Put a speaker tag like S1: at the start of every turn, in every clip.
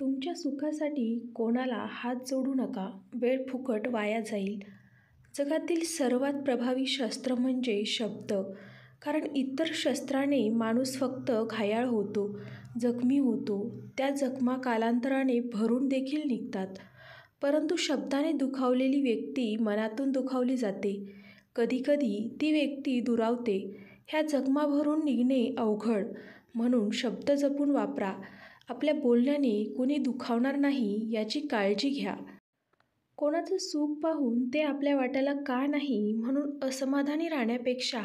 S1: तुमच्या सुखासाठी कोणाला हात जोडू नका. वेळ फुकट वाया जाईल. जगातील सर्वात प्रभावी शस्त्र म्हणजे शब्द. कारण इतर शस्त्राने माणूस फक्त घायाळ होतो, जखमी होतो. त्या जखमा कालांतराने भरून देखील निघतात. परंतु शब्दाने दुखावलेली व्यक्ती मनातून दुखावली जाते. कधीकधी ती व्यक्ती दुरावते. ह्या जखमा भरून निघणे अवघड. म्हणून शब्द जपून वापरा. आपल्या बोलण्याने कोणी दुखावणार नाही याची काळजी घ्या. कोणाचं सुख पाहून ते आपल्या वाट्याला का नाही म्हणून असमाधानी राहण्यापेक्षा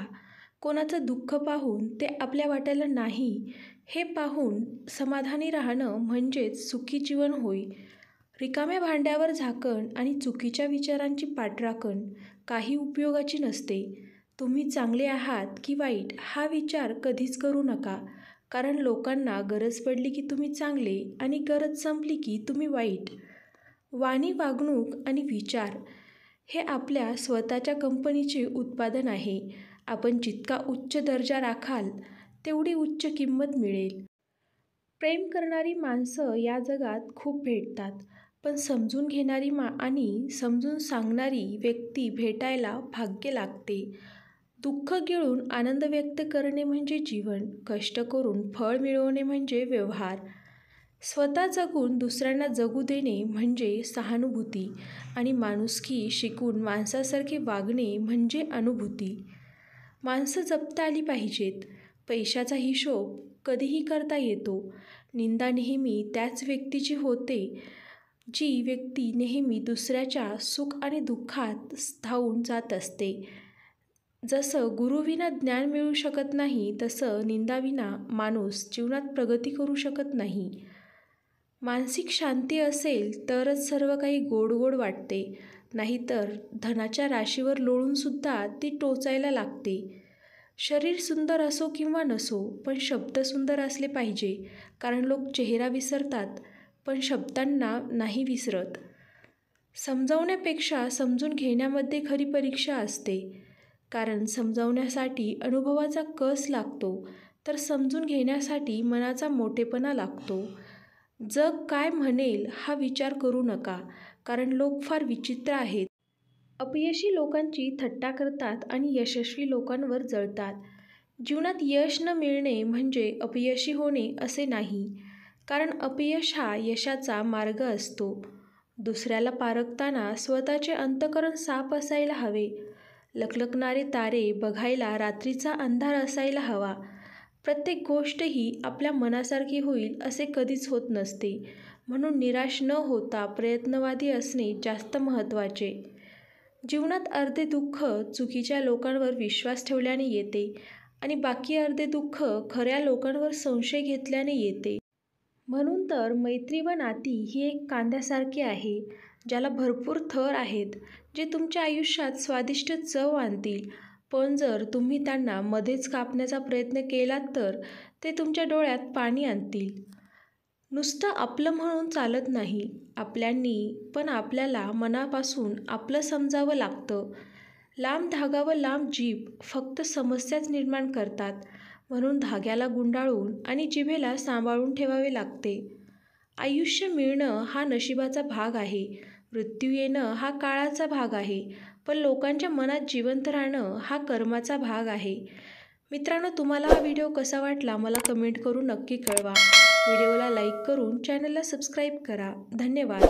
S1: कोणाचं दुःख पाहून ते आपल्या वाट्याला नाही हे पाहून समाधानी राहणं म्हणजेच सुखी जीवन होय. रिकाम्या भांड्यावर झाकण आणि चुकीच्या विचारांची पाठराखण काही उपयोगाची नसते. तुम्ही चांगले आहात की वाईट हा विचार कधीच करू नका. कारण लोकांना गरज पडली की तुम्ही चांगले आणि गरज संपली की तुम्ही वाईट. वाणी, वागणूक आणि विचार हे आपल्या स्वतःच्या कंपनीचे उत्पादन आहे. आपण जितका उच्च दर्जा राखाल तेवढी उच्च किंमत मिळेल. प्रेम करणारी माणसं या जगात खूप भेटतात. पण समजून घेणारी आणि समजून सांगणारी व्यक्ती भेटायला भाग्य लागते. दुःख गिळून आनंद व्यक्त करणे म्हणजे जीवन. कष्ट करून फळ मिळवणे म्हणजे व्यवहार. स्वतः जगून दुसऱ्यांना जगू देणे म्हणजे सहानुभूती. आणि माणुसकी शिकून माणसासारखे वागणे म्हणजे अनुभूती. माणसं जपता आली पाहिजेत. पैशाचा हिशोब कधीही करता येतो. निंदा नेहमी त्याच व्यक्तीची होते जी व्यक्ती नेहमी दुसऱ्याच्या सुख आणि दुःखात धावून जात असते. जसं गुरुविना ज्ञान मिळू शकत नाही तसं निंदाविना माणूस जीवनात प्रगती करू शकत नाही. मानसिक शांती असेल तरच सर्व काही गोड गोड वाटते. नाहीतर धनाच्या राशीवर लोळूनसुद्धा ती टोचायला लागते. शरीर सुंदर असो किंवा नसो पण शब्द सुंदर असले पाहिजे. कारण लोक चेहरा विसरतात पण शब्दांना नाही विसरत. समजावण्यापेक्षा समजून घेण्यामध्ये खरी परीक्षा असते. कारण समजावण्यासाठी अनुभवाचा कस लागतो तर समजून घेण्यासाठी मनाचा मोठेपणा लागतो. जग काय म्हणेल हा विचार करू नका. कारण लोक फार विचित्र आहेत. अपयशी लोकांची थट्टा करतात आणि यशस्वी लोकांवर जळतात. जीवनात यश न मिळणे म्हणजे अपयशी होणे असे नाही. कारण अपयश हा यशाचा मार्ग असतो. दुसऱ्याला पारखताना स्वतःचे अंतःकरण साफ असायला हवे. लखलखणारे तारे बघायला रात्रीचा अंधार असायला हवा. प्रत्येक गोष्ट ही आपल्या मनासारखी होईल असे कधीच होत नसते. म्हणून निराश न होता प्रयत्नवादी असणे जास्त महत्त्वाचे. जीवनात अर्धे दुःख चुकीच्या लोकांवर विश्वास ठेवल्याने येते आणि बाकी अर्धे दुःख खऱ्या लोकांवर संशय घेतल्याने येते. म्हणून तर मैत्री व नाती ही एक कांद्यासारखी आहे ज्याला भरपूर थर आहेत जे तुमच्या आयुष्यात स्वादिष्ट चव आणतील. पण जर तुम्ही त्यांना मध्येच कापण्याचा प्रयत्न केलात तर ते तुमच्या डोळ्यात पाणी आणतील. नुसतं आपलं म्हणून चालत नाही. आपल्यांनी पण आपल्याला मनापासून आपलं समजावं लागतं. लांब धागा व लांब जीभ फक्त समस्याच निर्माण करतात. म्हणून धाग्याला गुंडाळून आणि जिभेला सांभाळून ठेवावे लागते. आयुष्य मिळणं हा नशिबाचा भाग आहे. मृत्यू येणं हा काळाचा भाग आहे. पण लोकांच्या मनात जिवंत राहणं हा कर्माचा भाग आहे. मित्रांनो, तुम्हाला हा व्हिडिओ कसा वाटला मला कमेंट करून नक्की कळवा. व्हिडिओला लाईक करून चॅनलला सबस्क्राईब करा. धन्यवाद.